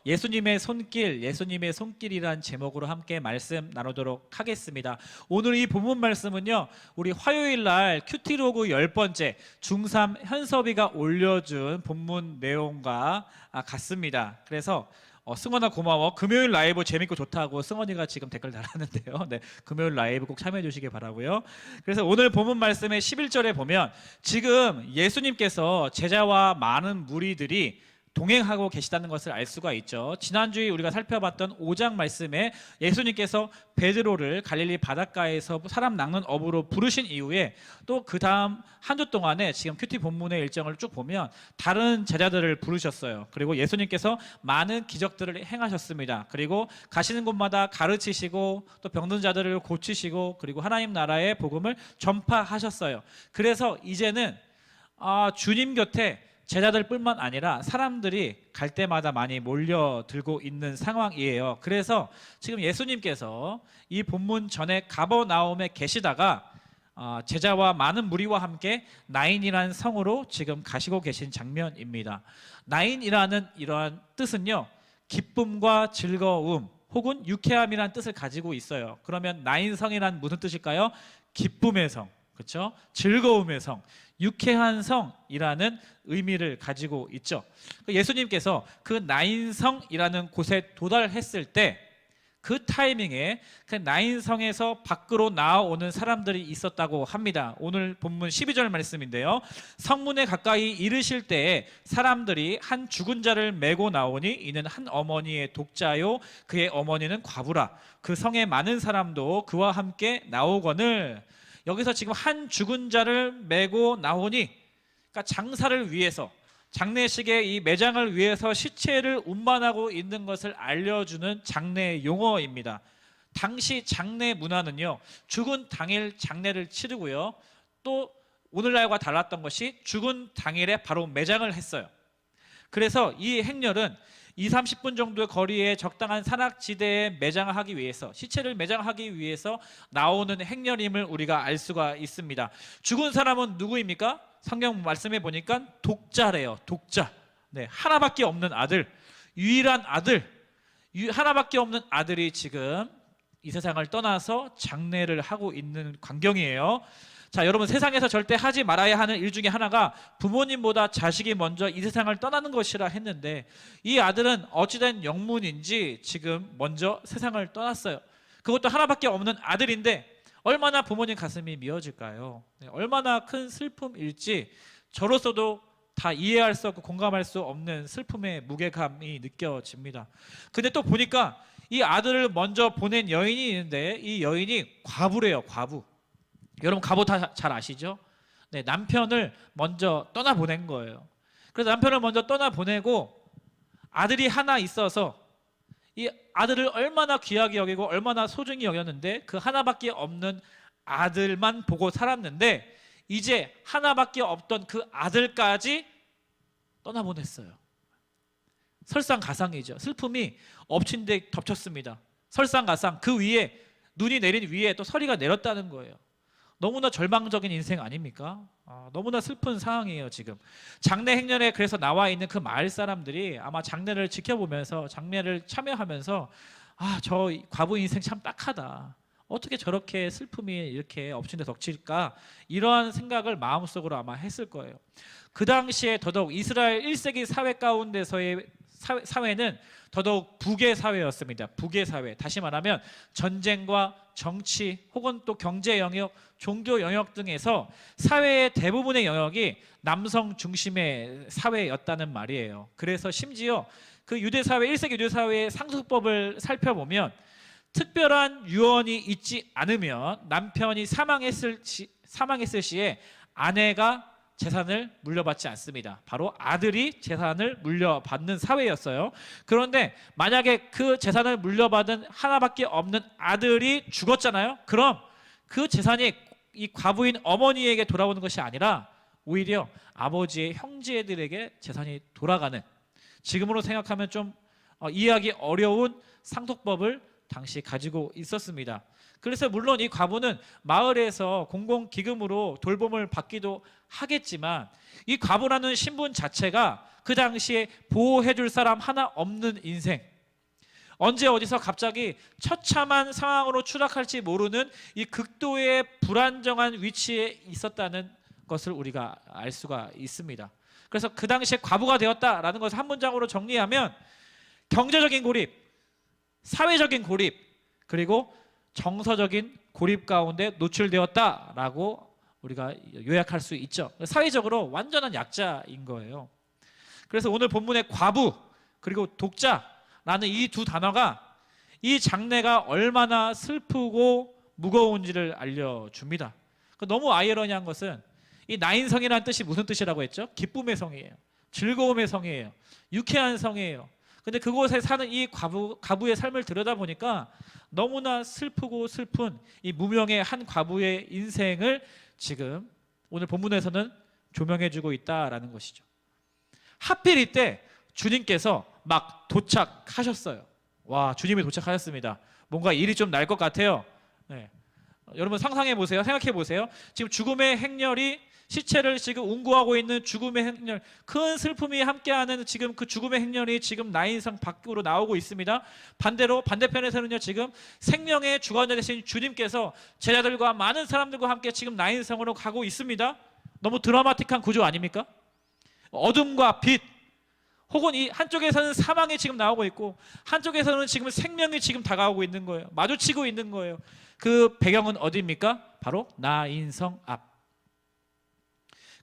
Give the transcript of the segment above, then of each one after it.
예수님의 손길, 예수님의 손길이란 제목으로 함께 말씀 나누도록 하겠습니다. 오늘 이 본문 말씀은요, 우리 화요일 날 큐티로그 10번째 중3 현섭이가 올려준 본문 내용과 같습니다. 그래서 승원아 고마워. 금요일 라이브 재밌고 좋다고 승원이가 지금 댓글 달았는데요. 네, 금요일 라이브 꼭 참여해 주시기 바라고요. 그래서 오늘 본문 말씀의 11절에 보면 지금 예수님께서 제자와 많은 무리들이 동행하고 계시다는 것을 알 수가 있죠. 지난주에 우리가 살펴봤던 5장 말씀에 예수님께서 베드로를 갈릴리 바닷가에서 사람 낚는 어부로 부르신 이후에 또 그 다음 한 주 동안에 지금 큐티 본문의 일정을 쭉 보면 다른 제자들을 부르셨어요. 그리고 예수님께서 많은 기적들을 행하셨습니다. 그리고 가시는 곳마다 가르치시고 또 병든 자들을 고치시고 그리고 하나님 나라의 복음을 전파하셨어요. 그래서 이제는 주님 곁에 제자들뿐만 아니라 사람들이 갈 때마다 많이 몰려들고 있는 상황이에요. 그래서 지금 예수님께서 이 본문 전에 가버나움에 계시다가 제자와 많은 무리와 함께 나인이라는 성으로 지금 가시고 계신 장면입니다. 나인이라는 이러한 뜻은요, 기쁨과 즐거움 혹은 유쾌함이라는 뜻을 가지고 있어요. 그러면 나인성이란 무슨 뜻일까요? 기쁨의 성, 그렇죠? 즐거움의 성, 유쾌한 성이라는 의미를 가지고 있죠. 예수님께서 그 나인성이라는 곳에 도달했을 때 그 타이밍에 그 나인성에서 밖으로 나오는 사람들이 있었다고 합니다. 오늘 본문 12절 말씀인데요, 성문에 가까이 이르실 때에 사람들이 한 죽은 자를 메고 나오니 이는 한 어머니의 독자요 그의 어머니는 과부라. 그 성에 많은 사람도 그와 함께 나오거늘. 여기서 지금 한 죽은 자를 메고 나오니, 그러니까 장사를 위해서, 장례식의 이 매장을 위해서 시체를 운반하고 있는 것을 알려주는 장례 용어입니다. 당시 장례 문화는요, 죽은 당일 장례를 치르고요, 또 오늘날과 달랐던 것이 죽은 당일에 바로 매장을 했어요. 그래서 이 행렬은 20-30분 정도의 거리에 적당한 산악지대에 매장하기 위해서, 시체를 매장하기 위해서 나오는 행렬임을 우리가 알 수가 있습니다. 죽은 사람은 누구입니까? 성경 말씀에 보니까 독자래요. 독자. 네, 하나밖에 없는 아들, 유일한 아들, 하나밖에 없는 아들이 지금 이 세상을 떠나서 장례를 하고 있는 광경이에요. 자, 여러분, 세상에서 절대 하지 말아야 하는 일 중에 하나가 부모님보다 자식이 먼저 이 세상을 떠나는 것이라 했는데, 이 아들은 어찌된 영문인지 지금 먼저 세상을 떠났어요. 그것도 하나밖에 없는 아들인데 얼마나 부모님 가슴이 미어질까요? 얼마나 큰 슬픔일지 저로서도 다 이해할 수 없고 공감할 수 없는 슬픔의 무게감이 느껴집니다. 근데 또 보니까 이 아들을 먼저 보낸 여인이 있는데 이 여인이 과부래요. 과부. 여러분, 과부 다 잘 아시죠? 네, 남편을 먼저 떠나보낸 거예요. 그래서 남편을 먼저 떠나보내고 아들이 하나 있어서 이 아들을 얼마나 귀하게 여기고 얼마나 소중히 여겼는데 그 하나밖에 없는 아들만 보고 살았는데 이제 하나밖에 없던 그 아들까지 떠나보냈어요. 설상가상이죠. 슬픔이 엎친 데 덮쳤습니다. 설상가상. 그 위에, 눈이 내린 위에 또 서리가 내렸다는 거예요. 너무나 절망적인 인생 아닙니까? 너무나 슬픈 상황이에요. 지금 장례 행렬에 그래서 나와 있는 그 마을 사람들이 아마 장례를 지켜보면서, 장례를 참여하면서 저 과부 인생 참 딱하다, 어떻게 저렇게 슬픔이 이렇게 엎친 데 덮칠까, 이러한 생각을 마음속으로 아마 했을 거예요. 그 당시에 더더욱 이스라엘 1세기 사회 가운데서의 사회는 더더욱 북의 사회였습니다. 북의 사회. 다시 말하면 전쟁과 정치 혹은 또 경제 영역, 종교 영역 등에서 사회의 대부분의 영역이 남성 중심의 사회였다는 말이에요. 그래서 심지어 그 유대사회, 1세기 유대사회의 상속법을 살펴보면 특별한 유언이 있지 않으면 남편이 사망했을 시에 아내가 재산을 물려받지 않습니다. 바로 아들이 재산을 물려받는 사회였어요. 그런데 만약에 그 재산을 물려받은 하나밖에 없는 아들이 죽었잖아요. 그럼 그 재산이 이 과부인 어머니에게 돌아오는 것이 아니라 오히려 아버지의 형제들에게 재산이 돌아가는, 지금으로 생각하면 좀 이해하기 어려운 상속법을 당시 가지고 있었습니다. 그래서 물론 이 과부는 마을에서 공공기금으로 돌봄을 받기도 하겠지만 이 과부라는 신분 자체가 그 당시에 보호해줄 사람 하나 없는 인생, 언제 어디서 갑자기 처참한 상황으로 추락할지 모르는 이 극도의 불안정한 위치에 있었다는 것을 우리가 알 수가 있습니다. 그래서 그 당시에 과부가 되었다라는 것을 한 문장으로 정리하면 경제적인 고립, 사회적인 고립, 그리고 정서적인 고립 가운데 노출되었다라고 우리가 요약할 수 있죠. 사회적으로 완전한 약자인 거예요. 그래서 오늘 본문의 과부 그리고 독자라는 이 두 단어가 이 장래가 얼마나 슬프고 무거운지를 알려줍니다. 너무 아이러니한 것은 이 나인성이라는 뜻이 무슨 뜻이라고 했죠? 기쁨의 성이에요. 즐거움의 성이에요. 유쾌한 성이에요. 근데 그곳에 사는 이 과부의 삶을 들여다보니까 너무나 슬프고 슬픈 이 무명의 한 과부의 인생을 지금 오늘 본문에서는 조명해주고 있다라는 것이죠. 하필 이때 주님께서 막 도착하셨어요. 와, 주님이 도착하셨습니다. 뭔가 일이 좀 날 것 같아요. 네. 여러분 상상해 보세요. 생각해 보세요. 지금 죽음의 행렬이 시체를 지금 운구하고 있는 죽음의 행렬, 큰 슬픔이 함께하는 지금 그 죽음의 행렬이 지금 나인성 밖으로 나오고 있습니다. 반대로 반대편에서는요, 지금 생명의 주관자 되신 주님께서 제자들과 많은 사람들과 함께 지금 나인성으로 가고 있습니다. 너무 드라마틱한 구조 아닙니까? 어둠과 빛, 혹은 이 한쪽에서는 사망이 지금 나오고 있고 한쪽에서는 지금 생명이 지금 다가오고 있는 거예요. 마주치고 있는 거예요. 그 배경은 어디입니까? 바로 나인성 앞.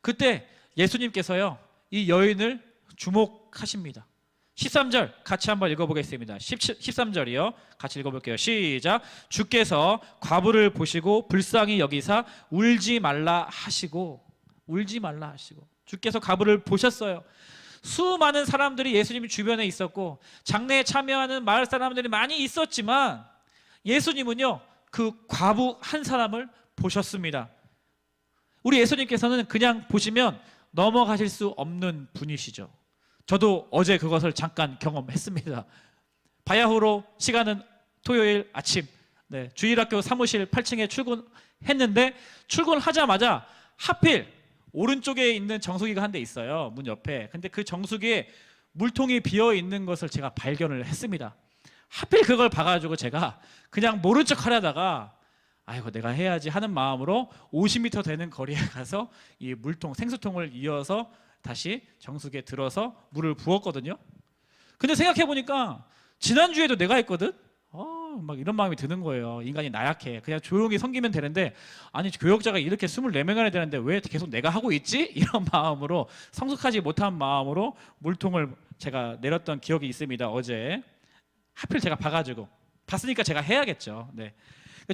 그때 예수님께서요, 이 여인을 주목하십니다. 13절 같이 한번 읽어보겠습니다. 13절이요. 같이 읽어볼게요. 시작. 주께서 과부를 보시고 불쌍히 여기사 울지 말라 하시고, 울지 말라 하시고, 주께서 과부를 보셨어요. 수많은 사람들이 예수님 주변에 있었고 장례에 참여하는 마을 사람들이 많이 있었지만 예수님은요, 그 과부 한 사람을 보셨습니다. 우리 예수님께서는 그냥 보시면 넘어가실 수 없는 분이시죠. 저도 어제 그것을 잠깐 경험했습니다. 바야흐로 시간은 토요일 아침, 주일학교 사무실 8층에 출근했는데 출근하자마자 하필 오른쪽에 있는 정수기가 한 대 있어요. 문 옆에. 근데 그 정수기에 물통이 비어 있는 것을 제가 발견을 했습니다. 하필 그걸 봐가지고 제가 그냥 모른 척 하려다가 아이고 내가 해야지 하는 마음으로 50m 되는 거리에 가서 이 물통, 생수통을 이어서 다시 정수기에 들어서 물을 부었거든요. 근데 생각해보니까 지난주에도 내가 했거든? 막 이런 마음이 드는 거예요. 인간이 나약해. 그냥 조용히 섬기면 되는데, 아니 교역자가 이렇게 24명이나 되는데 왜 계속 내가 하고 있지? 이런 마음으로, 성숙하지 못한 마음으로 물통을 제가 내렸던 기억이 있습니다. 어제 하필 제가 봐가지고, 봤으니까 제가 해야겠죠.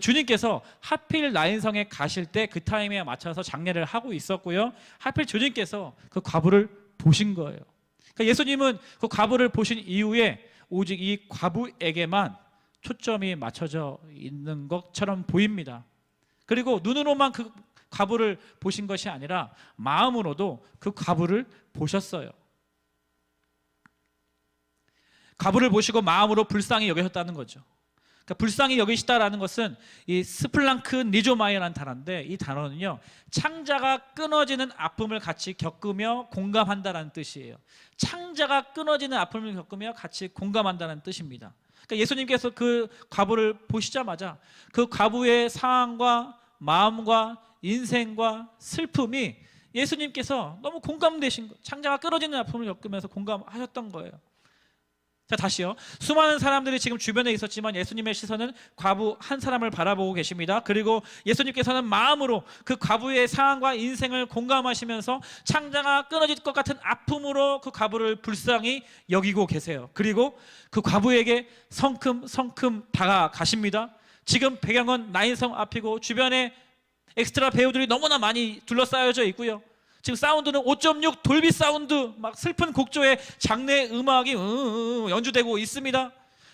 주님께서 하필 나인성에 가실 때 그 타임에 맞춰서 장례를 하고 있었고요, 하필 주님께서 그 과부를 보신 거예요. 그러니까 예수님은 그 과부를 보신 이후에 오직 이 과부에게만 초점이 맞춰져 있는 것처럼 보입니다. 그리고 눈으로만 그 과부를 보신 것이 아니라 마음으로도 그 과부를 보셨어요. 과부를 보시고 마음으로 불쌍히 여기셨다는 거죠. 그러니까 불쌍히 여기시다라는 것은 이 스플랑크 니조마이라는 단어인데, 이 단어는요, 창자가 끊어지는 아픔을 같이 겪으며 공감한다라는 뜻이에요. 창자가 끊어지는 아픔을 겪으며 같이 공감한다는 뜻입니다. 그러니까 예수님께서 그 과부를 보시자마자 그 과부의 상황과 마음과 인생과 슬픔이 예수님께서 너무 공감되신 거예요. 창자가 끊어지는 아픔을 겪으면서 공감하셨던 거예요. 자, 다시요. 수많은 사람들이 지금 주변에 있었지만 예수님의 시선은 과부 한 사람을 바라보고 계십니다. 그리고 예수님께서는 마음으로 그 과부의 상황과 인생을 공감하시면서 창자가 끊어질 것 같은 아픔으로 그 과부를 불쌍히 여기고 계세요. 그리고 그 과부에게 성큼성큼 다가가십니다. 지금 배경은 나인성 앞이고 주변에 엑스트라 배우들이 너무나 많이 둘러싸여져 있고요. 지금 사운드는 5.6 돌비 사운드, 막 슬픈 곡조의 장례 음악이 연주되고 있습니다.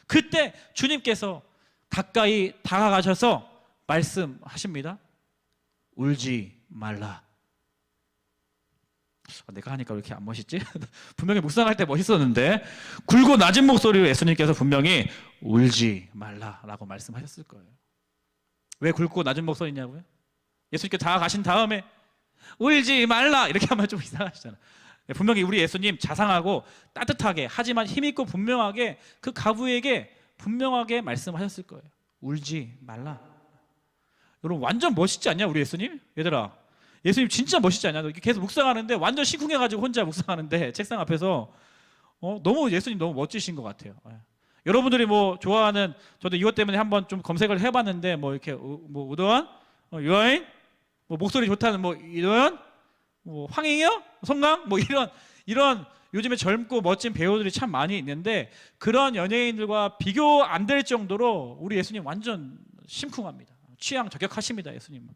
그때 주님께서 가까이 다가가셔서 말씀하십니다. 울지 말라. 내가 하니까 왜 이렇게 안 멋있지? 분명히 묵상할 때 멋있었는데, 굵고 낮은 목소리로 예수님께서 분명히 울지 말라라고 말씀하셨을 거예요. 왜 굵고 낮은 목소리냐고요? 예수님께 다 가신 다음에 울지 말라 이렇게 하면 좀 이상하시잖아요. 분명히 우리 예수님 자상하고 따뜻하게 하지만 힘있고 분명하게 그 과부에게 분명하게 말씀하셨을 거예요. 울지 말라. 여러분 완전 멋있지 않냐 우리 예수님? 얘들아, 예수님 진짜 멋있지 않냐? 계속 묵상하는데 완전 심쿵해가지고 혼자 묵상하는데 책상 앞에서 너무 예수님 너무 멋지신 것 같아요. 여러분들이 뭐 좋아하는, 저도 이것 때문에 한번 좀 검색을 해봤는데 뭐 이렇게 뭐 우도환, 유아인, 뭐 목소리 좋다는 뭐 이도현, 뭐 황잉여, 송강, 뭐 이런 요즘에 젊고 멋진 배우들이 참 많이 있는데 그런 연예인들과 비교 안 될 정도로 우리 예수님 완전 심쿵합니다. 취향 저격하십니다, 예수님은.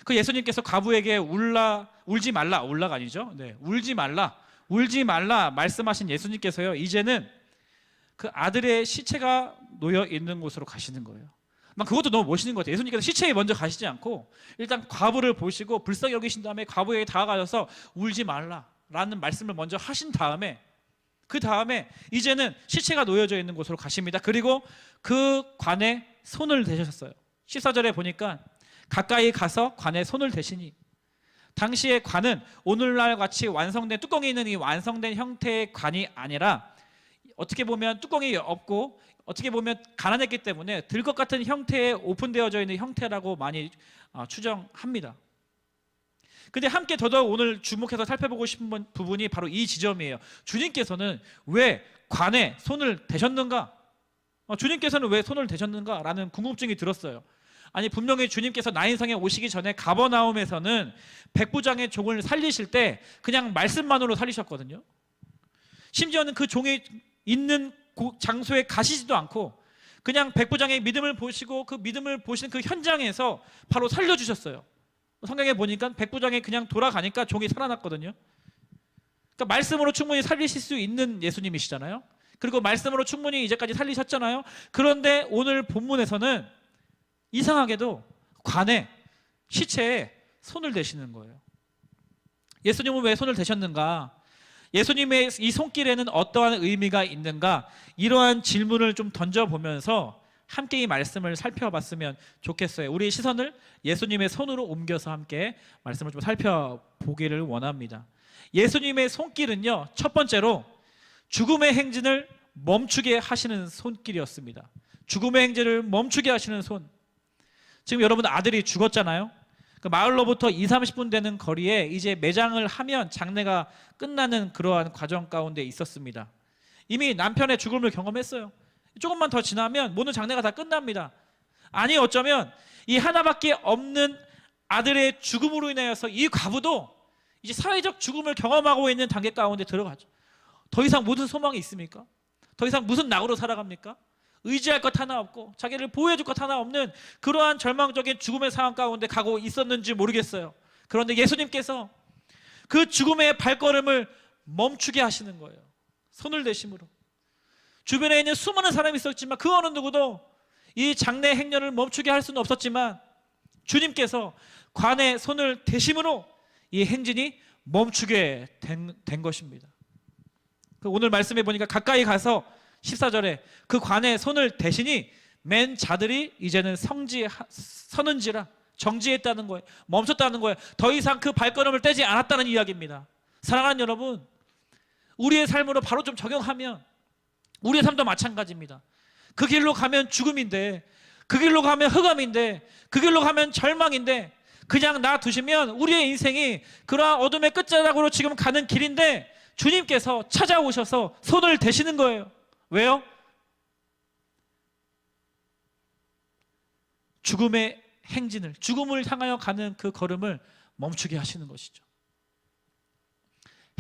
그 예수님께서 과부에게 울지 말라, 울라가 아니죠. 네, 울지 말라 말씀하신 예수님께서요, 이제는 그 아들의 시체가 놓여 있는 곳으로 가시는 거예요. 그것도 너무 멋있는 것 같아요. 예수님께서 시체에 먼저 가시지 않고 일단 과부를 보시고 불쌍히 여기신 다음에 과부에게 다가가셔서 울지 말라라는 말씀을 먼저 하신 다음에 그 다음에 이제는 시체가 놓여져 있는 곳으로 가십니다. 그리고 그 관에 손을 대셨어요. 14절에 보니까 가까이 가서 관에 손을 대시니, 당시의 관은 오늘날 같이 완성된 뚜껑이 있는 이 완성된 형태의 관이 아니라 어떻게 보면 뚜껑이 없고 어떻게 보면 가난했기 때문에 들 것 같은 형태에 오픈되어져 있는 형태라고 많이 추정합니다. 근데 함께 더더욱 오늘 주목해서 살펴보고 싶은 부분이 바로 이 지점이에요. 주님께서는 왜 관에 손을 대셨는가? 주님께서는 왜 손을 대셨는가? 라는 궁금증이 들었어요. 아니, 분명히 주님께서 나인성에 오시기 전에 가버나움에서는 백부장의 종을 살리실 때 그냥 말씀만으로 살리셨거든요. 심지어는 그 종이 있는 장소에 가시지도 않고 그냥 백부장의 믿음을 보시고 그 믿음을 보시는 그 현장에서 바로 살려주셨어요. 성경에 보니까 백부장이 그냥 돌아가니까 종이 살아났거든요. 그러니까 말씀으로 충분히 살리실 수 있는 예수님이시잖아요. 그리고 말씀으로 충분히 이제까지 살리셨잖아요. 그런데 오늘 본문에서는 이상하게도 관에, 시체에 손을 대시는 거예요. 예수님은 왜 손을 대셨는가? 예수님의 이 손길에는 어떠한 의미가 있는가? 이러한 질문을 좀 던져보면서 함께 이 말씀을 살펴봤으면 좋겠어요. 우리의 시선을 예수님의 손으로 옮겨서 함께 말씀을 좀 살펴보기를 원합니다. 예수님의 손길은요, 첫 번째로 죽음의 행진을 멈추게 하시는 손길이었습니다. 죽음의 행진을 멈추게 하시는 손. 지금 여러분 아들이 죽었잖아요. 그 마을로부터 20-30분 되는 거리에 이제 매장을 하면 장례가 끝나는 그러한 과정 가운데 있었습니다. 이미 남편의 죽음을 경험했어요. 조금만 더 지나면 모든 장례가 다 끝납니다. 아니, 어쩌면 이 하나밖에 없는 아들의 죽음으로 인하여서 이 과부도 이제 사회적 죽음을 경험하고 있는 단계 가운데 들어가죠. 더 이상 무슨 소망이 있습니까? 더 이상 무슨 낙으로 살아갑니까? 의지할 것 하나 없고 자기를 보호해줄 것 하나 없는 그러한 절망적인 죽음의 상황 가운데 가고 있었는지 모르겠어요. 그런데 예수님께서 그 죽음의 발걸음을 멈추게 하시는 거예요. 손을 대심으로. 주변에 있는 수많은 사람이 있었지만 그 어느 누구도 이 장례 행렬을 멈추게 할 수는 없었지만 주님께서 관에 손을 대심으로 이 행진이 멈추게 된 것입니다. 오늘 말씀해 보니까 가까이 가서 14절에 그 관에 손을 대시니 맨 자들이 이제는 서는지라, 정지했다는 거예요. 멈췄다는 거예요. 더 이상 그 발걸음을 떼지 않았다는 이야기입니다. 사랑하는 여러분, 우리의 삶으로 바로 좀 적용하면 우리의 삶도 마찬가지입니다. 그 길로 가면 죽음인데, 그 길로 가면 흑암인데, 그 길로 가면 절망인데 그냥 놔두시면 우리의 인생이 그러한 어둠의 끝자락으로 지금 가는 길인데 주님께서 찾아오셔서 손을 대시는 거예요. 왜요? 죽음의 행진을, 죽음을 향하여 가는 그 걸음을 멈추게 하시는 것이죠.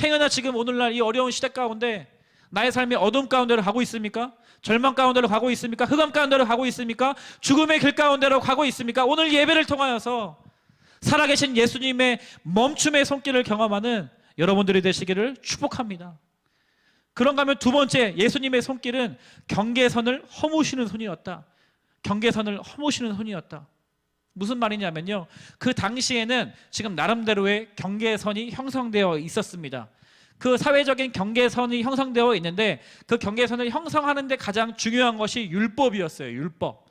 행여나 지금 오늘날 이 어려운 시대 가운데 나의 삶이 어둠 가운데로 가고 있습니까? 절망 가운데로 가고 있습니까? 흑암 가운데로 가고 있습니까? 죽음의 길 가운데로 가고 있습니까? 오늘 예배를 통하여서 살아계신 예수님의 멈춤의 손길을 경험하는 여러분들이 되시기를 축복합니다. 그런가 하면 두 번째, 예수님의 손길은 경계선을 허무시는 손이었다. 경계선을 허무시는 손이었다. 무슨 말이냐면요, 그 당시에는 지금 나름대로의 경계선이 형성되어 있었습니다. 그 사회적인 경계선이 형성되어 있는데 그 경계선을 형성하는 데 가장 중요한 것이 율법이었어요. 율법.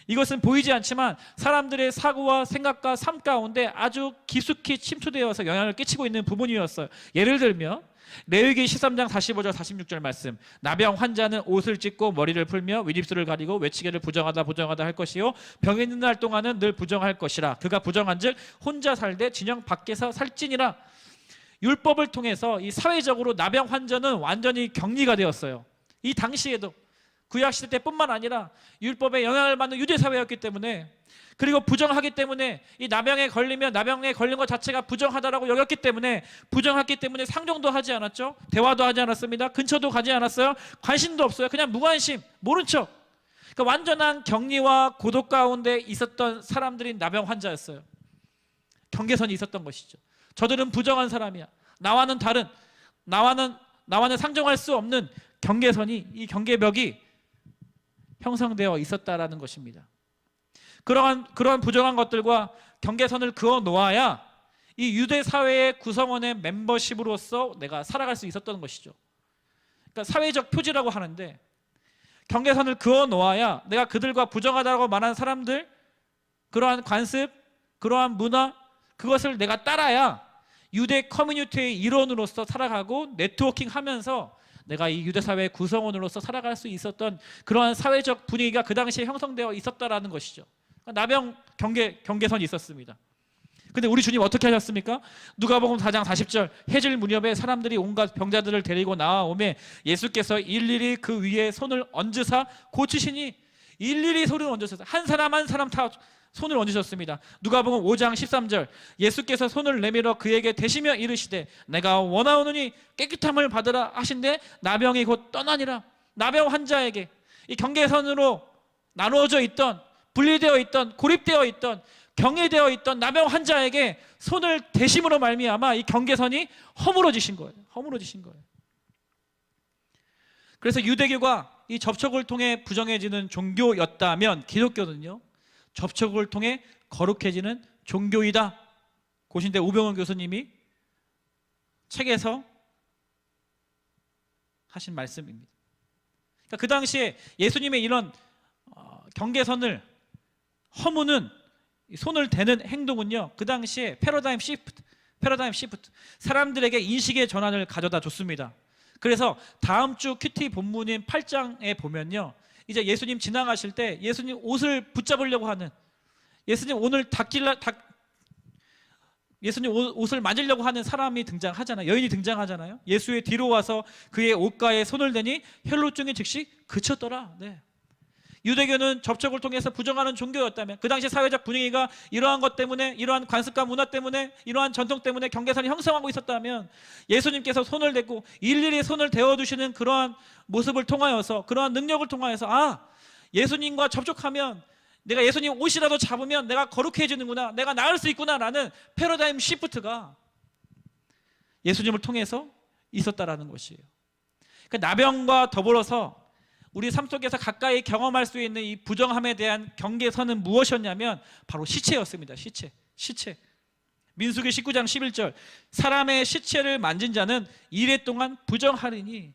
이것은 보이지 않지만 사람들의 사고와 생각과 삶 가운데 아주 깊숙이 침투되어서 영향을 끼치고 있는 부분이었어요. 예를 들면 레위기 13장 45절 46절 말씀, 나병 환자는 옷을 찢고 머리를 풀며 윗입술을 가리고 외치기를 부정하다 할 것이요 병이 있는 날 동안은 늘 부정할 것이라. 그가 부정한즉 혼자 살되 진영 밖에서 살찌니라. 율법을 통해서 이 사회적으로 나병 환자는 완전히 격리가 되었어요. 이 당시에도 구약시대 때뿐만 아니라 율법에 영향을 받는 유대사회였기 때문에, 그리고 부정하기 때문에 이 나병에 걸리면 나병에 걸린 것 자체가 부정하다라고 여겼기 때문에, 부정했기 때문에 상종도 하지 않았죠. 대화도 하지 않았습니다. 근처도 가지 않았어요. 관심도 없어요. 그냥 무관심, 모른 척. 그러니까 완전한 격리와 고독 가운데 있었던 사람들이 나병 환자였어요. 경계선이 있었던 것이죠. 저들은 부정한 사람이야. 나와는 다른, 나와는 상종할 수 없는 경계선이, 이 경계벽이 형성되어 있었다라는 것입니다. 그러한 부정한 것들과 경계선을 그어 놓아야 이 유대 사회의 구성원의 멤버십으로서 내가 살아갈 수 있었던 것이죠. 그러니까 사회적 표지라고 하는데, 경계선을 그어 놓아야 내가 그들과 부정하다고 말하는 사람들, 그러한 관습, 그러한 문화, 그것을 내가 따라야 유대 커뮤니티의 일원으로서 살아가고 네트워킹하면서 내가 이 유대 사회의 구성원으로서 살아갈 수 있었던 그러한 사회적 분위기가 그 당시에 형성되어 있었다라는 것이죠. 나병 경계선이 있었습니다. 근데 우리 주님 어떻게 하셨습니까? 누가복음 4장 40절, 해질 무렵에 사람들이 온갖 병자들을 데리고 나아오매 예수께서 일일이 그 위에 손을 얹으사 고치시니, 일일이 손을 얹으셔서 한 사람 한 사람 다 손을 얹으셨습니다. 누가복음 5장 13절, 예수께서 손을 내밀어 그에게 대시며 이르시되 내가 원하오노니 깨끗함을 받으라 하신데 나병이 곧 떠나니라. 나병 환자에게 이 경계선으로 나누어져 있던, 분리되어 있던, 고립되어 있던, 경계되어 있던 나병 환자에게 손을 대심으로 말미암아 이 경계선이 허물어지신 거예요. 허물어지신 거예요. 그래서 유대교가 이 접촉을 통해 부정해지는 종교였다면, 기독교는요, 접촉을 통해 거룩해지는 종교이다. 고신대 우병헌 교수님이 책에서 하신 말씀입니다. 그러니까 그 당시에 예수님의 이런 경계선을 허무는, 손을 대는 행동은요, 그 당시에 패러다임 시프트, 사람들에게 인식의 전환을 가져다 줬습니다. 그래서 다음 주 큐티 본문인 8장에 보면요, 이제 예수님 지나가실 때 예수님 옷을 붙잡으려고 하는, 예수님 예수님 옷을 만지려고 하는 사람이 등장하잖아요. 여인이 등장하잖아요. 예수의 뒤로 와서 그의 옷가에 손을 대니 혈루증이 즉시 그쳤더라. 네. 유대교는 접촉을 통해서 부정하는 종교였다면, 그 당시 사회적 분위기가 이러한 것 때문에, 이러한 관습과 문화 때문에, 이러한 전통 때문에 경계선이 형성하고 있었다면, 예수님께서 손을 대고 일일이 손을 대어주시는 그러한 모습을 통하여서, 그러한 능력을 통하여서, 예수님과 접촉하면, 내가 예수님 옷이라도 잡으면 내가 거룩해지는구나, 내가 나을 수 있구나라는 패러다임 시프트가 예수님을 통해서 있었다라는 것이에요. 그러니까 나병과 더불어서 우리 삶 속에서 가까이 경험할 수 있는 이 부정함에 대한 경계선은 무엇이었냐면 바로 시체였습니다. 시체. 민수기 19장 11절, 사람의 시체를 만진 자는 이래 동안 부정하리니.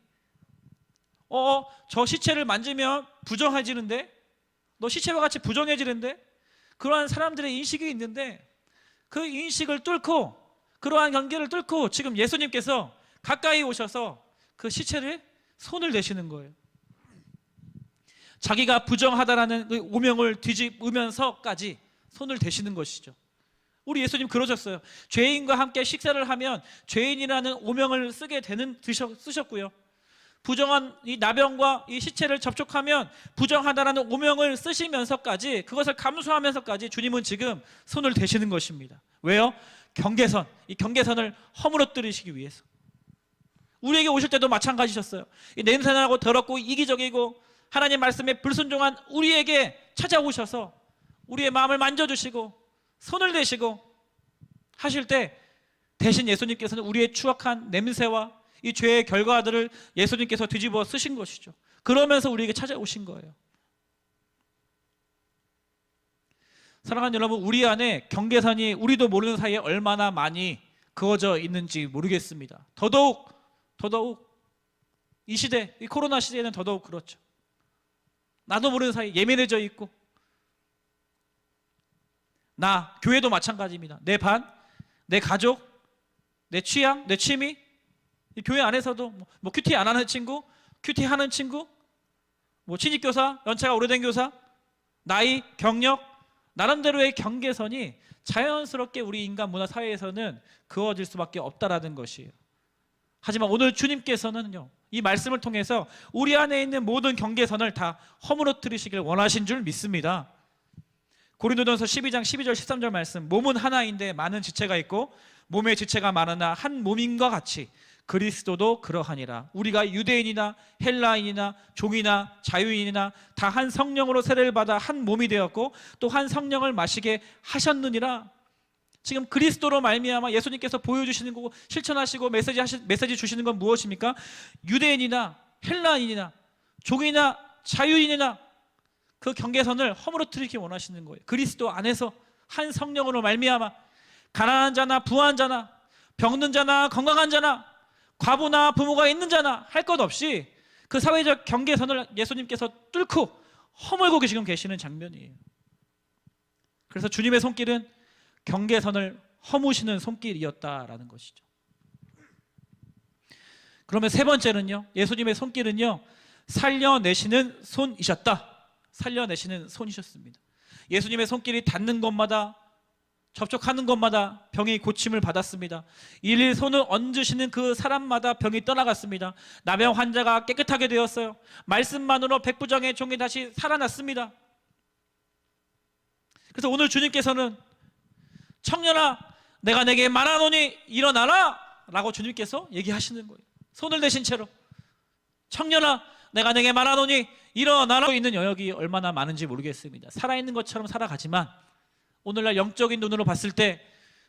저 시체를 만지면 부정해지는데, 너 시체와 같이 부정해지는데, 그러한 사람들의 인식이 있는데, 그 인식을 뚫고, 그러한 경계를 뚫고 지금 예수님께서 가까이 오셔서 그 시체를 손을 대시는 거예요. 자기가 부정하다라는 그 오명을 뒤집으면서까지 손을 대시는 것이죠. 우리 예수님 그러셨어요. 죄인과 함께 식사를 하면 죄인이라는 오명을 쓰셨고요. 부정한 이 나병과 이 시체를 접촉하면 부정하다라는 오명을 쓰시면서까지, 그것을 감수하면서까지 주님은 지금 손을 대시는 것입니다. 왜요? 경계선, 이 경계선을 허물어뜨리시기 위해서. 우리에게 오실 때도 마찬가지셨어요. 이 냄새나고 더럽고 이기적이고 하나님 말씀에 불순종한 우리에게 찾아오셔서 우리의 마음을 만져주시고 손을 대시고 하실 때, 대신 예수님께서는 우리의 추악한 냄새와 이 죄의 결과들을 예수님께서 뒤집어 쓰신 것이죠. 그러면서 우리에게 찾아오신 거예요. 사랑하는 여러분, 우리 안에 경계선이 우리도 모르는 사이에 얼마나 많이 그어져 있는지 모르겠습니다. 더더욱 이 시대, 이 코로나 시대에는 더더욱 그렇죠. 나도 모르는 사이에 예민해져 있고, 나, 교회도 마찬가지입니다. 내 반, 내 가족, 내 취향, 내 취미, 이 교회 안에서도 뭐 큐티 안 하는 친구, 큐티 하는 친구, 뭐 신입교사, 연차가 오래된 교사, 나이, 경력, 나름대로의 경계선이 자연스럽게 우리 인간 문화 사회에서는 그어질 수밖에 없다라는 것이에요. 하지만 오늘 주님께서는요, 이 말씀을 통해서 우리 안에 있는 모든 경계선을 다 허물어뜨리시길 원하신 줄 믿습니다. 고린도전서 12장 12절 13절 말씀, 몸은 하나인데 많은 지체가 있고 몸의 지체가 많으나 한 몸인과 같이 그리스도도 그러하니라. 우리가 유대인이나 헬라인이나 종이나 자유인이나 다 한 성령으로 세례를 받아 한 몸이 되었고 또 한 성령을 마시게 하셨느니라. 지금 그리스도로 말미암아 예수님께서 보여주시는 거고 실천하시고 메시지 주시는 건 무엇입니까? 유대인이나 헬라인이나 종이나 자유인이나 그 경계선을 허물어뜨리기 원하시는 거예요. 그리스도 안에서 한 성령으로 말미암아 가난한 자나 부한 자나 병든 자나 건강한 자나 과부나 부모가 있는 자나 할 것 없이 그 사회적 경계선을 예수님께서 뚫고 허물고 지금 계시는 장면이에요. 그래서 주님의 손길은 경계선을 허무시는 손길이었다라는 것이죠. 그러면 세 번째는요, 예수님의 손길은요, 살려내시는 손이셨다. 살려내시는 손이셨습니다. 예수님의 손길이 닿는 것마다, 접촉하는 것마다 병이 고침을 받았습니다. 일일 손을 얹으시는 그 사람마다 병이 떠나갔습니다. 나병 환자가 깨끗하게 되었어요. 말씀만으로 백부장의 종이 다시 살아났습니다. 그래서 오늘 주님께서는 청년아, 내가 내게 말하노니 일어나라 라고 주님께서 얘기하시는 거예요. 손을 대신 채로 청년아, 내가 내게 말하노니 일어나라. 있는 영역이 얼마나 많은지 모르겠습니다. 살아있는 것처럼 살아가지만 오늘날 영적인 눈으로 봤을 때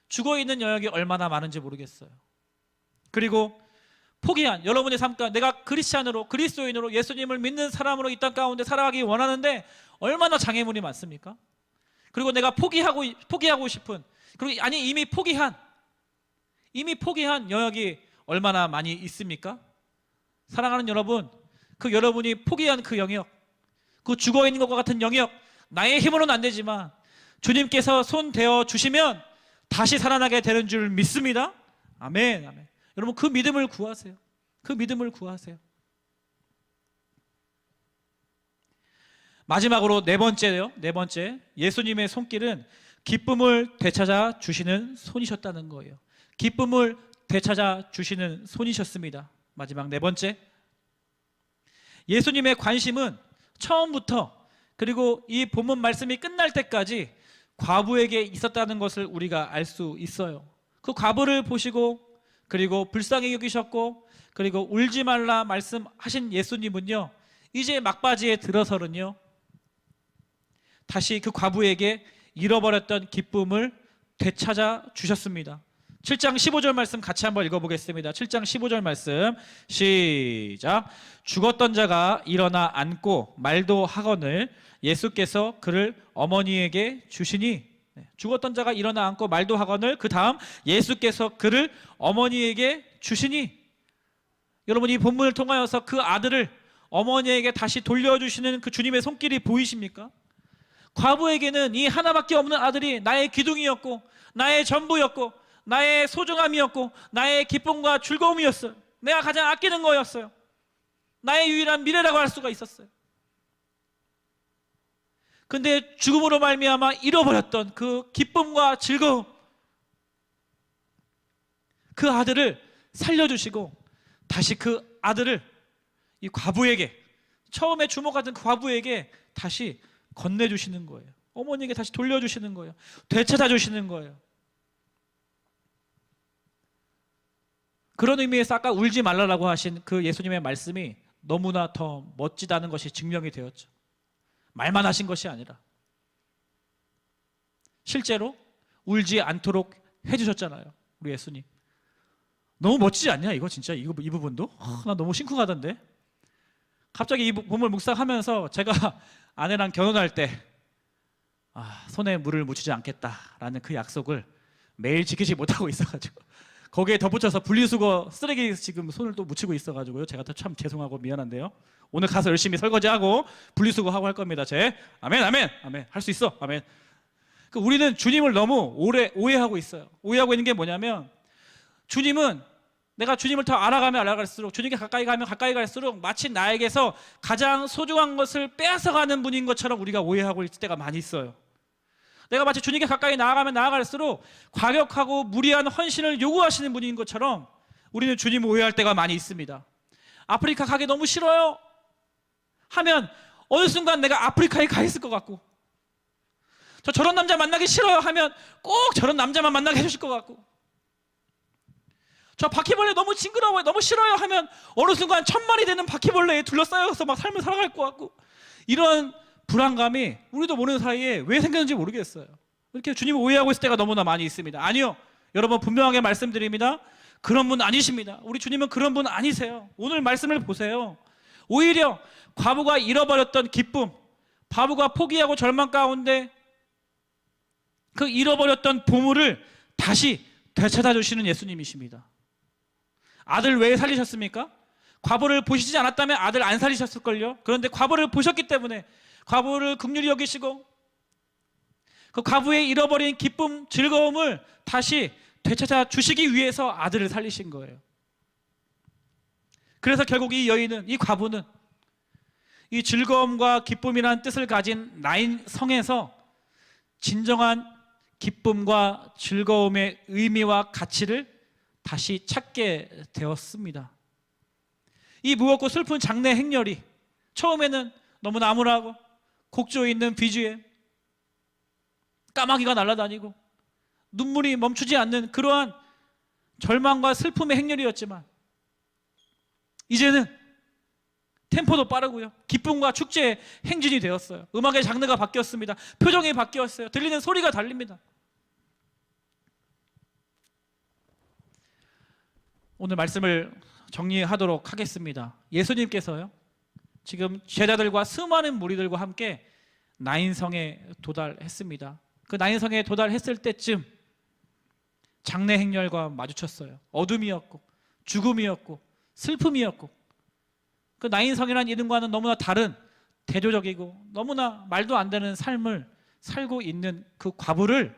죽어있는 영역이 얼마나 많은지 모르겠어요. 그리고 포기한 여러분의 삶 가운데 내가 크리스찬으로, 그리스도인으로, 예수님을 믿는 사람으로 이 땅 가운데 살아가기 원하는데 얼마나 장애물이 많습니까? 그리고 내가 포기하고 싶은, 그리고 아니 이미 포기한 영역이 얼마나 많이 있습니까? 사랑하는 여러분, 그 여러분이 포기한 그 영역, 그 죽어있는 것과 같은 영역, 나의 힘으로는 안 되지만 주님께서 손 대어 주시면 다시 살아나게 되는 줄 믿습니다. 아멘, 아멘. 여러분 그 믿음을 구하세요. 그 믿음을 구하세요. 마지막으로 네 번째, 예수님의 손길은 기쁨을 되찾아 주시는 손이셨다는 거예요. 기쁨을 되찾아 주시는 손이셨습니다. 마지막 네 번째, 예수님의 관심은 처음부터 그리고 이 본문 말씀이 끝날 때까지 과부에게 있었다는 것을 우리가 알 수 있어요. 그 과부를 보시고 그리고 불쌍히 여기셨고 그리고 울지 말라 말씀하신 예수님은요, 이제 막바지에 들어서는요, 다시 그 과부에게 잃어버렸던 기쁨을 되찾아 주셨습니다. 7장 15절 말씀 같이 한번 읽어보겠습니다. 7장 15절 말씀 시작. 죽었던 자가 일어나 앉고 말도 하거늘 예수께서 그를 어머니에게 주시니. 죽었던 자가 일어나 앉고 말도 하거늘 그 다음 예수께서 그를 어머니에게 주시니. 여러분 이 본문을 통하여서 그 아들을 어머니에게 다시 돌려주시는 그 주님의 손길이 보이십니까? 과부에게는 이 하나밖에 없는 아들이 나의 기둥이었고 나의 전부였고 나의 소중함이었고 나의 기쁨과 즐거움이었어요. 내가 가장 아끼는 거였어요. 나의 유일한 미래라고 할 수가 있었어요. 근데 죽음으로 말미암아 잃어버렸던 그 기쁨과 즐거움, 그 아들을 살려주시고 다시 그 아들을 이 과부에게, 처음에 주목하던 그 과부에게 다시 건네주시는 거예요. 어머니에게 다시 돌려주시는 거예요. 되찾아주시는 거예요. 그런 의미에서 아까 울지 말라라고 하신 그 예수님의 말씀이 너무나 더 멋지다는 것이 증명이 되었죠. 말만 하신 것이 아니라 실제로 울지 않도록 해주셨잖아요. 우리 예수님 너무 멋지지 않냐? 이거 진짜 이 부분도? 나 너무 심쿵하던데. 갑자기 이 본문을 묵상하면서 제가 아내랑 결혼할 때 손에 물을 묻히지 않겠다라는 그 약속을 매일 지키지 못하고 있어가지고 거기에 덧붙여서 분리수거 쓰레기 지금 손을 또 묻히고 있어가지고요. 제가 참 죄송하고 미안한데요. 오늘 가서 열심히 설거지하고 분리수거하고 할 겁니다. 아멘, 아멘, 아멘. 할 수 있어. 아멘. 우리는 주님을 너무 오해하고 있어요. 오해하고 있는 게 뭐냐면, 주님은 내가 주님을 더 알아가면 알아갈수록, 주님께 가까이 가면 가까이 갈수록 마치 나에게서 가장 소중한 것을 빼앗아가는 분인 것처럼 우리가 오해하고 있을 때가 많이 있어요. 내가 마치 주님께 가까이 나아가면 나아갈수록 과격하고 무리한 헌신을 요구하시는 분인 것처럼 우리는 주님을 오해할 때가 많이 있습니다. 아프리카 가기 너무 싫어요 하면 어느 순간 내가 아프리카에 가 있을 것 같고, 저런 남자 만나기 싫어요 하면 꼭 저런 남자만 만나게 해주실 것 같고, 저 바퀴벌레 너무 징그러워요, 너무 싫어요 하면 어느 순간 1000마리 되는 바퀴벌레에 둘러싸여서 막 삶을 살아갈 것 같고, 이런 불안감이 우리도 모르는 사이에 왜 생겼는지 모르겠어요. 이렇게 주님을 오해하고 있을 때가 너무나 많이 있습니다. 아니요, 여러분 분명하게 말씀드립니다. 그런 분 아니십니다. 우리 주님은 그런 분 아니세요. 오늘 말씀을 보세요. 오히려 과부가 잃어버렸던 기쁨, 과부가 포기하고 절망 가운데 그 잃어버렸던 보물을 다시 되찾아 주시는 예수님이십니다. 아들 왜 살리셨습니까? 과부를 보시지 않았다면 아들 안 살리셨을걸요. 그런데 과부를 보셨기 때문에 과부를 긍휼히 여기시고 그 과부의 잃어버린 기쁨, 즐거움을 다시 되찾아 주시기 위해서 아들을 살리신 거예요. 그래서 결국 이 여인은, 이 과부는 이 즐거움과 기쁨이라는 뜻을 가진 나인 성에서 진정한 기쁨과 즐거움의 의미와 가치를 다시 찾게 되었습니다. 이 무겁고 슬픈 장례 행렬이 처음에는 너무 나무라고 곡조 있는 비주에 까마귀가 날아다니고 눈물이 멈추지 않는 그러한 절망과 슬픔의 행렬이었지만, 이제는 템포도 빠르고요, 기쁨과 축제의 행진이 되었어요. 음악의 장르가 바뀌었습니다. 표정이 바뀌었어요. 들리는 소리가 달립니다. 오늘 말씀을 정리하도록 하겠습니다. 예수님께서요, 지금 제자들과 수많은 무리들과 함께 나인성에 도달했습니다. 그 나인성에 도달했을 때쯤 장례 행렬과 마주쳤어요. 어둠이었고 죽음이었고 슬픔이었고, 그 나인성이라는 이름과는 너무나 다른 대조적이고 너무나 말도 안 되는 삶을 살고 있는 그 과부를,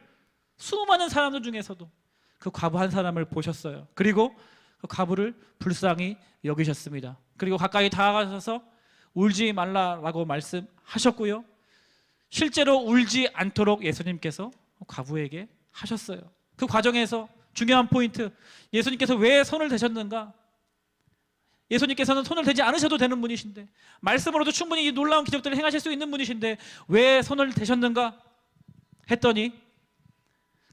수많은 사람들 중에서도 그 과부 한 사람을 보셨어요. 그리고 그 과부를 불쌍히 여기셨습니다. 그리고 가까이 다가가셔서 울지 말라라고 말씀하셨고요, 실제로 울지 않도록 예수님께서 과부에게 하셨어요. 그 과정에서 중요한 포인트, 예수님께서 왜 손을 대셨는가? 예수님께서는 손을 대지 않으셔도 되는 분이신데, 말씀으로도 충분히 이 놀라운 기적들을 행하실 수 있는 분이신데 왜 손을 대셨는가 했더니,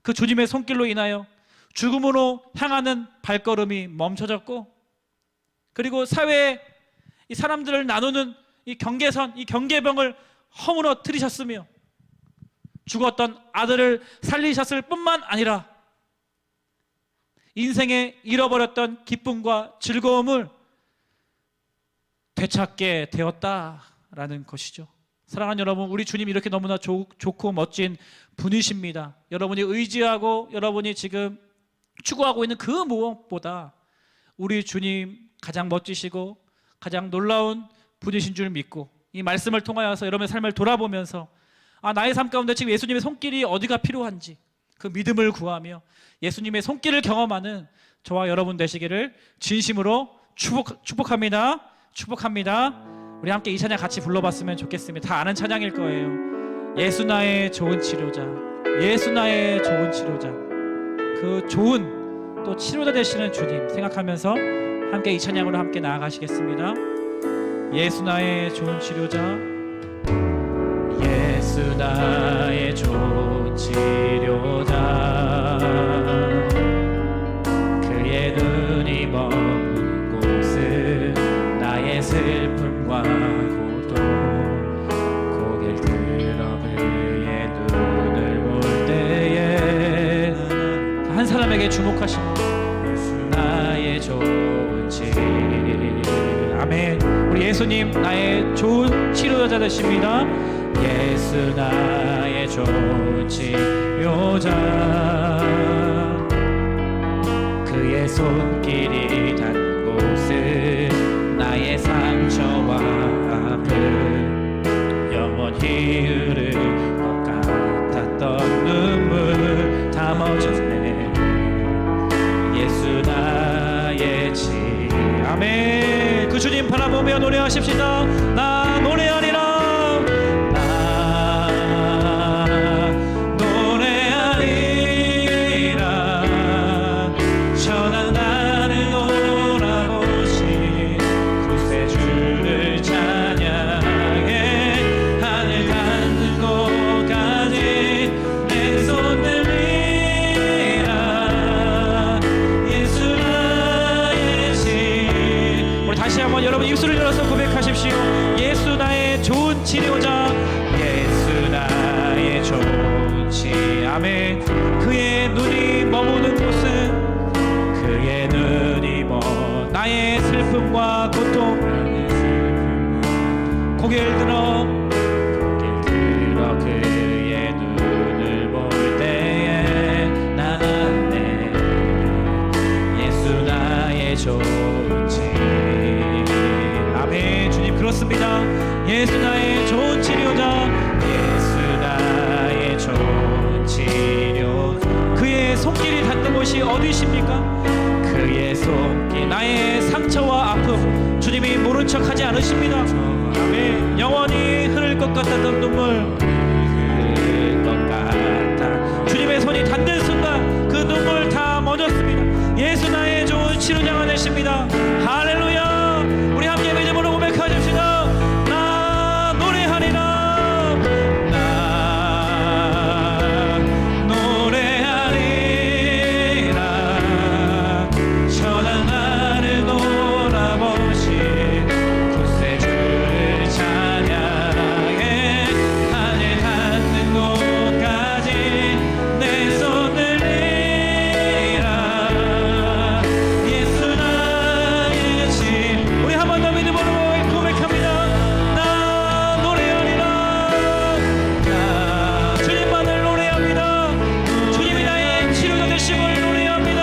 그 주님의 손길로 인하여 죽음으로 향하는 발걸음이 멈춰졌고, 그리고 사회에 이 사람들을 나누는 이 경계선, 이 경계병을 허물어뜨리셨으며 죽었던 아들을 살리셨을 뿐만 아니라 인생에 잃어버렸던 기쁨과 즐거움을 되찾게 되었다라는 것이죠. 사랑하는 여러분, 우리 주님이 이렇게 너무나 좋고 멋진 분이십니다. 여러분이 의지하고 여러분이 지금 추구하고 있는 그 무엇보다 우리 주님 가장 멋지시고 가장 놀라운 분이신 줄 믿고, 이 말씀을 통하여서 여러분의 삶을 돌아보면서 나의 삶 가운데 지금 예수님의 손길이 어디가 필요한지 그 믿음을 구하며 예수님의 손길을 경험하는 저와 여러분 되시기를 진심으로 축복합니다. 축복합니다. 우리 함께 이 찬양 같이 불러봤으면 좋겠습니다. 다 아는 찬양일 거예요. 예수 나의 좋은 치료자, 예수 나의 좋은 치료자, 그 좋은 또 치료자 되시는 주님 생각하면서 함께 이 찬양으로 함께 나아가시겠습니다. 예수 나의 좋은 치료자, 예수 나의 좋은 치료자, 그의 눈이 머문 곳은 나의 슬픔과 고통, 고개를 들어 그의 눈을 볼 때에 한 사람에게 주목하시고 나의 좋은 치료자. 아멘. 우리 예수님 나의 좋은 치료자 되십니다. 예수 나의 좋은 치료자, 그의 손길이 닿는 곳은 나의 상처와 아픔, 영원히 흐를 것 같았던 하여 노래하십시다. 나 노래하리라. 나 노래하리라. 전한 나를 돌아보신 구세주를 찬양해. 하늘 닿는 곳까지 내 손 들리라. 예수 나의 신. 우리 다시 한번 여러분 입술을 열어서 고백하십시오. 예수 나의 좋은 치료자. 예수 나의 좋은 치. 아멘. 그의 눈이 머무는 곳은 그의 눈이 나의 슬픔과 고통. 고개를 들어 그의 눈을 볼 때에 나네. 예수 나의 좋은 치. 아멘. 주님 그렇습니다. 예수 나의 좋은 치료자. 예수 나의 좋은 치료. 그의 손길이 닿는 곳이 어디십니까? 그의 손길. 나의 상처와 아픔 주님이 모른 척하지 않으십니다. 아멘. 영원히 흐를 것 같았던 눈물 흐를 것 같아 주님의 손이 닿는 순간 그 눈물 다 멎었습니다. 예수 나의 좋은 치료자가 되십니다. 할렐루야. 우리 함께 믿음으로 고백하십시다. 나 노래하리라. 나 노래하리라. 전한 나를 돌아보신 구세주를 찬양해. 하늘 닿는 곳까지 내 손 들리라. 예수 나의 신. 우리 한 번 더 믿음으로 고백합니다. 나 노래하리라. 나 주님만을 노래합니다. 주님이 나의 치료가 되심을 노래합니다.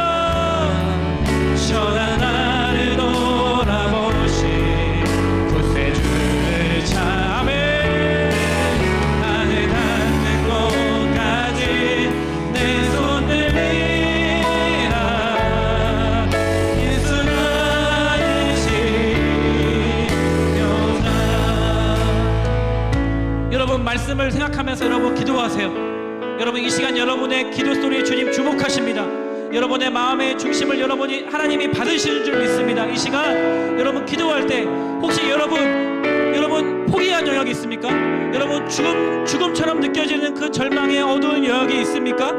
전한 나를 돌아보신 구세주를 찬양해. 하늘 닿는 곳까지 내 손 들리라. 예수 나의 신료자. 여러분 말씀을 생각하면서 여러분 기도하세요. 여러분 이 시간 여러분의 기도 소리에 주님 주목하십니다. 여러분의 마음의 중심을 여러분이 하나님이 받으시는 줄 믿습니다. 이 시간 여러분 기도할 때 혹시 여러분 포기한 영역이 있습니까? 여러분 죽음처럼 느껴지는 그 절망의 어두운 영역이 있습니까?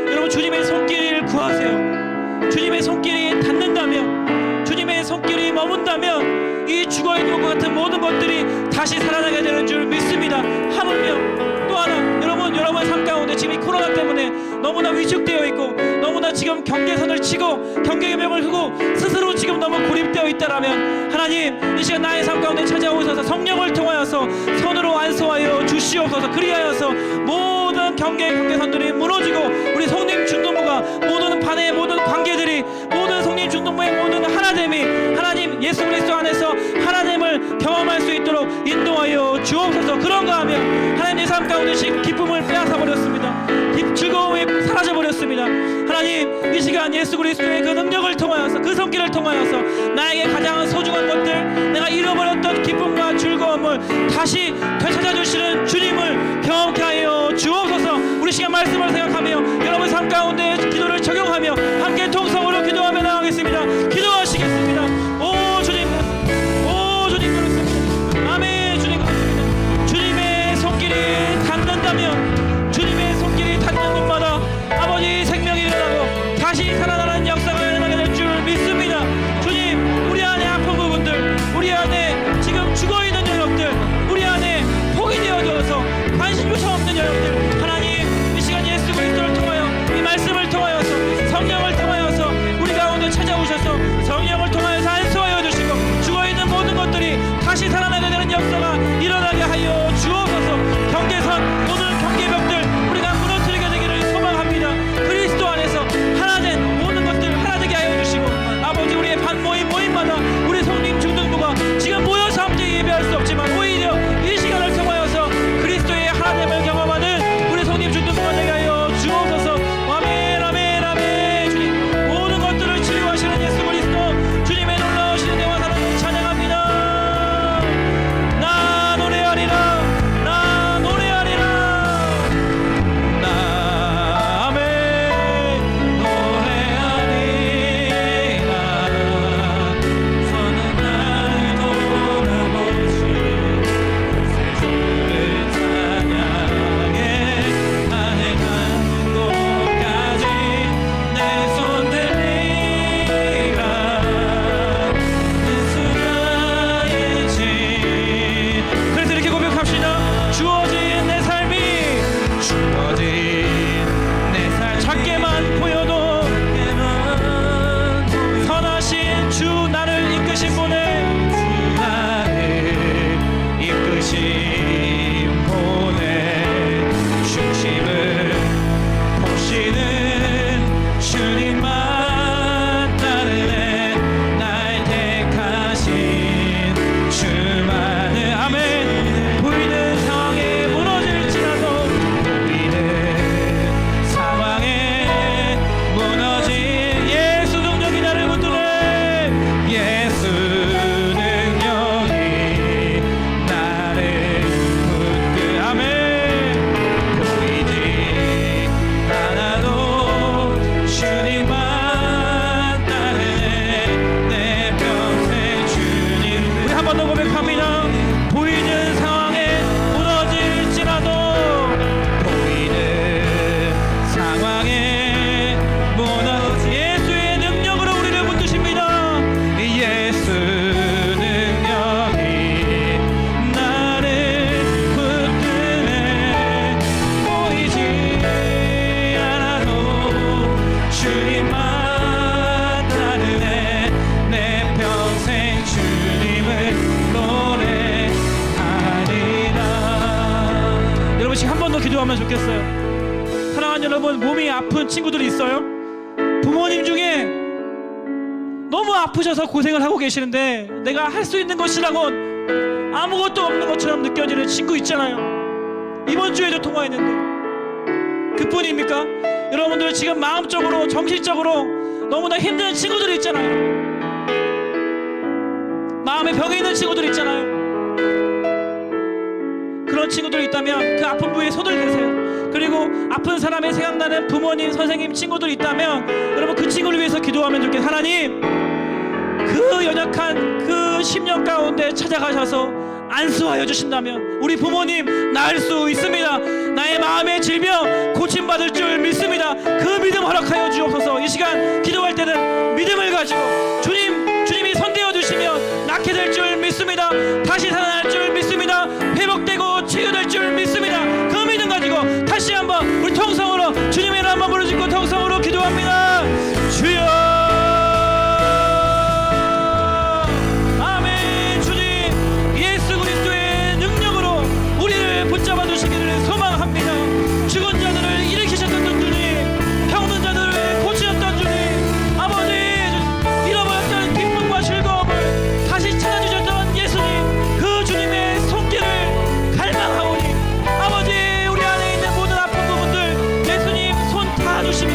여러분 주님의 손길을 구하세요. 주님의 손길이 닿는다면, 주님의 손길이 머문다면 이 죽어있는 것 같은 모든 것들이 다시 살아나게 되는 줄 믿습니다. 하물며 또 하나, 여러분 삶 가운데 지금 이 코로나 때문에 너무나 위축되어 있고 너무나 지금 경계선을 치고 경계의 벽을 흐고 스스로 지금 너무 고립되어 있다라면 하나님 이 시간 나의 삶 가운데 찾아오셔서 성령을 통하여서 손으로 안수하여 주시옵소서. 그리하여서 모든 경계선들이 무너지고 우리 성림 중동부가 모든 반의 모든 관계들이 모든 성림 중동부의 모든 하나됨이 하나님 예수 그리스도 안에서 하나됨을 경험할 수 있도록 인도하여 주옵소서. 그런가 하면 하나님 내 삶 가운데 기쁨을 빼앗아 버렸습니다. 즐거움이 사라져 버렸습니다. 하나님 이 시간 예수 그리스도의 그 능력을 통하여서 그 손길을 통하여서 나에게 가장 소중한 것들, 내가 잃어버렸던 기쁨과 즐거움을 다시 되찾아주시는 주님을 경험케 하여 주옵소서. 우리 시간 말씀을 생각하며 여러분 삶 가운데 기도를 적용하며 함께 통성으로 기도하며 나가겠습니다. 기도하시겠습니다. 오 주님, 오 주님 그렇습니다. 아멘. 주님 그렇습니다. 주님의 손길이 닿는다면, 주님의 손길이 닿는 곳마다 아버지 생명이 일어나고 다시 살아나는 역사가 일어나게 될 줄 믿습니다. 주님, 우리 안에 아픈 부분들, 우리 안에 지금 죽어있는 영역들, 우리 안에 포기 되어져서 관심조차 없는 영역들, 하나님 이 시간 예수 그리스도를 통하여 이 말씀을 통하여서 성령을 통하여서 우리 가운데 찾아오셔서 성령을 통하여서 안수하여 주시고 죽어있는 모든 것들이 다시 살아나게 되는 역사가 일어나게 하여 주옵소서. 경계선, 모든 경계벽들 우리가 무너뜨리게 되기를 소망합니다. 그리스도 안에서 하나된 모든 것들 하나되게 하여 주시고 아버지 우리의 모임마다 우리 성림 중등부가 지금 모여서 함께 예배할 수 없지만 오히려 이 시간을 통하여서 그리스도의 하나됨을 경험하는 우리 성림 중등부가 되게 하여 주옵소서. 아멘 아멘 아멘. 주님 모든 것들을 치유하시는 예수 그리스도 주님의 놀라우신 은혜와 사랑을 찬양합니다. 대신 보내 중심을 보시는 주님만 따르네. 날 택하신 주만을. 아멘. 보이는 상황에 무너질지라도, 보이는 상황에 무너진 예수 능력이 나를 붙드네. 예수 능력이 나를 붙드. 아멘. 보이지 않아도 주님만 따르네. 내 평생 주님. 우리 한 번 더 고백합니다. 보이는 상황에 무너질지라도, 보이는 상황에 무너지 예수의 능력으로 우리를 붙드십니다. 예수 능력이 나를 붙드네. 보이지 않아도 주님만 따르네. 내 평생 주님을 노래하리라. 여러분 지금 한 번 더 기도하면 좋겠어요. 사랑하는 여러분, 몸이 아픈 친구들이 있어요? 부모님 중에 너무 아프셔서 고생을 하고 계시는데 내가 할 수 있는 것이라곤 아무것도 없는 것처럼 느껴지는 친구 있잖아요. 이번 주에도 통화했는데 그뿐입니까? 여러분들 지금 마음적으로 정신적으로 너무나 힘든 친구들이 있잖아요. 마음에 병이 있는 친구들 있잖아요. 그런 친구들이 있다면 그 아픈 부위에 손을 대세요. 그리고 아픈 사람이 생각나는 부모님, 선생님, 친구들이 있다면 여러분 그 친구를 위해서 기도하면 좋겠어요. 하나님, 그 연약한 그 10년 가운데 찾아가셔서 안수하여 주신다면 우리 부모님 나을 수 있습니다. 나의 마음의 질병 고침받을 줄 믿습니다. 그 믿음 허락하여 주옵소서. 이 시간 기도할 때는 믿음을 가지고 주님이 손대어 주시면 낫게 될 줄 믿습니다. 다시 살아날 줄 믿습니다. 회복되고 치유될 줄 믿습니다. 그 믿음 가지고 다시 한번 우리 통성으로 주님의 이름 한번 부르짖고 통성으로 기도합니다. 주여. 아멘. 주님 예수 그리스도의 능력으로 우리를 붙잡아 주시기를 소망합니다. 죽은 자들을 일으키셨던 주님, 병든 자들을 고치셨던 주님, 아버지 잃어버렸던 기쁨과 즐거움을 다시 찾아주셨던 예수님, 그 주님의 손길을 갈망하오니 아버지 우리 안에 있는 모든 아픈 부분들 예수님 손 닿아주시면,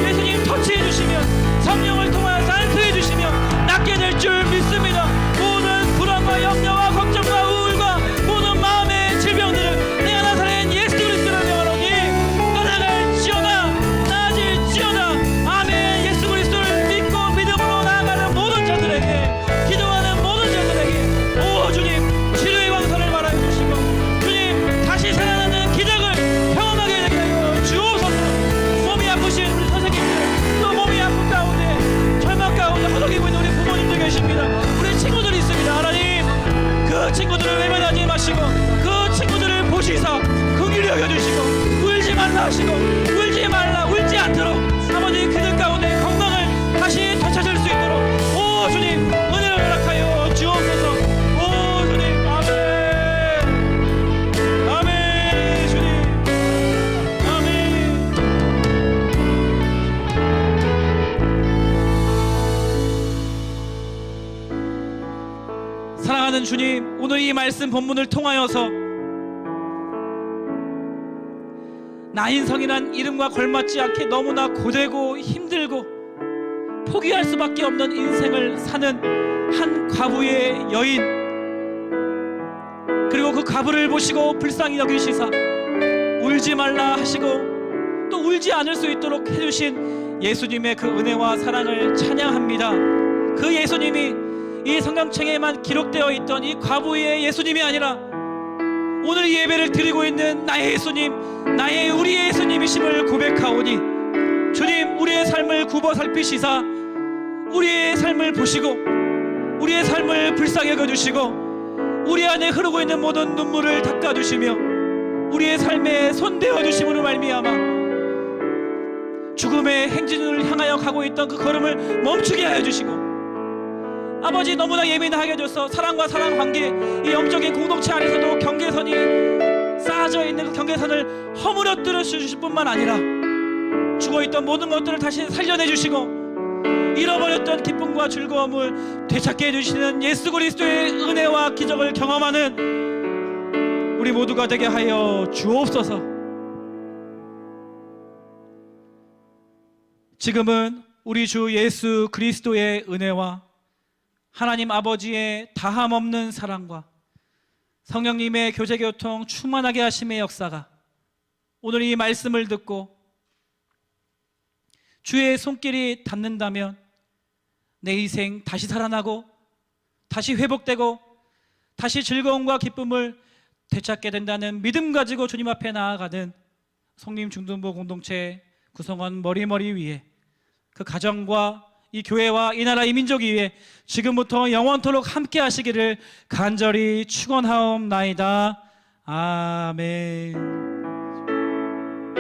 예수님 터치해주시면, 성령을 통하여 안수해주시면 낫게 될 줄 믿습니다. 모든 불안과 염려와 걱정과 우울과 모든 마음의 질병들을 내가 나사렛 예수 그리스도를 명하노니 떠나갈지어다, 나아질지어다. 아멘. 예수 그리스도를 믿고 믿음으로 나아가는 모든 자들에게, 기도하는 모든 자들에게 오 주님 치료의 광선을 말하여 주시고 주님 다시 살아나는 기적을 경험하게 되게 하여 주옵소서. 몸이 아프신 우리 선생님들, 또 몸이 아픈 가운데 절망 가운데 허덕이고 있는 우리 부모님들 계십니다. 우리 친구들이 있습니다. 하나님 그 친구들을 외면하지 마시고 그 친구들을 보시사 긍휼히 여겨주시고 울지 말라 하시고, 울지 말라, 울지 않도록 아버지 그들 가운데 건강을 다시 되찾을 수 있도록 오 주님 은혜를 허락하여 주옵소서. 오 주님 아멘. 아멘. 주님 아멘. 사랑하는 주님, 오늘 이 말씀 본문을 통하여서 나인성이란 이름과 걸맞지 않게 너무나 고되고 힘들고 포기할 수밖에 없는 인생을 사는 한 과부의 여인, 그리고 그 과부를 보시고 불쌍히 여기시사 울지 말라 하시고 또 울지 않을 수 있도록 해주신 예수님의 그 은혜와 사랑을 찬양합니다. 그 예수님이 이 성경책에만 기록되어 있던 이 과부의 예수님이 아니라 오늘 이 예배를 드리고 있는 나의 예수님, 나의 우리의 예수님이심을 고백하오니 주님 우리의 삶을 굽어 살피시사 우리의 삶을 보시고 우리의 삶을 불쌍히 여겨주시고 우리 안에 흐르고 있는 모든 눈물을 닦아주시며 우리의 삶에 손대어 주심으로 말미암아 죽음의 행진을 향하여 가고 있던 그 걸음을 멈추게 하여 주시고 아버지 너무나 예민하게 해줘서 사랑과 사랑 관계, 이 영적인 공동체 안에서도 경계선을 허물어뜨려 주실 뿐만 아니라 죽어있던 모든 것들을 다시 살려내 주시고 잃어버렸던 기쁨과 즐거움을 되찾게 해주시는 예수 그리스도의 은혜와 기적을 경험하는 우리 모두가 되게 하여 주옵소서. 지금은 우리 주 예수 그리스도의 은혜와 하나님 아버지의 다함없는 사랑과 성령님의 교제교통 충만하게 하심의 역사가 오늘 이 말씀을 듣고 주의 손길이 닿는다면 내 인생 다시 살아나고 다시 회복되고 다시 즐거움과 기쁨을 되찾게 된다는 믿음 가지고 주님 앞에 나아가는 성림 중등부 공동체 구성원 머리머리 위에 그 가정과 이 교회와 이 나라 이 민족 위에 지금부터 영원토록 함께 하시기를 간절히 축원하옵나이다. 아멘.